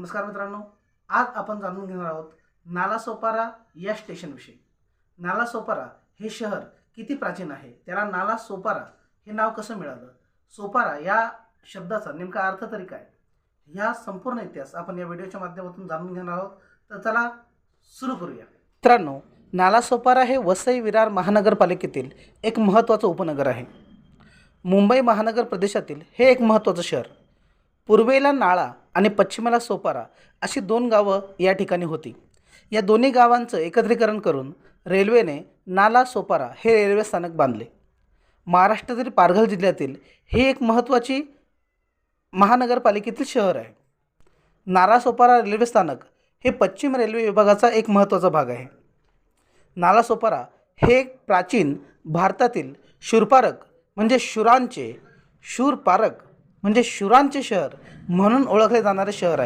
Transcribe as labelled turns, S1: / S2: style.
S1: नमस्कार मित्रांनो, आज आपण जाणून घेणार आहोत नालासोपारा या स्टेशनविषयी. नालासोपारा हे शहर किती प्राचीन आहे, त्याला नालासोपारा हे नाव कसं मिळालं, सोपारा या शब्दाचा नेमका अर्थ तरी काय, ह्या संपूर्ण इतिहास आपण या व्हिडिओच्या माध्यमातून जाणून घेणार आहोत. तर चला सुरू करूया. मित्रांनो, नालासोपारा हे वसई विरार महानगरपालिकेतील एक महत्त्वाचं उपनगर आहे. मुंबई महानगर प्रदेशातील हे एक महत्त्वाचं शहर. पूर्वेला नाळा आणि पश्चिमेला सोपारा अशी दोन गावं या ठिकाणी होती. या दोन्ही गावांचं एकत्रीकरण करून रेल्वेने नाला सोपारा हे रेल्वे स्थानक बांधले. महाराष्ट्रातील पालघर जिल्ह्यातील हे एक महत्त्वाची महानगरपालिकेतील शहर आहे. नालासोपारा रेल्वे स्थानक हे पश्चिम रेल्वे विभागाचा एक महत्त्वाचा भाग आहे. नालासोपारा हे एक प्राचीन भारतातील शूरपारक म्हणजे शूरांचे शहर म्हणून ओळखले जाणारे शहर आहे.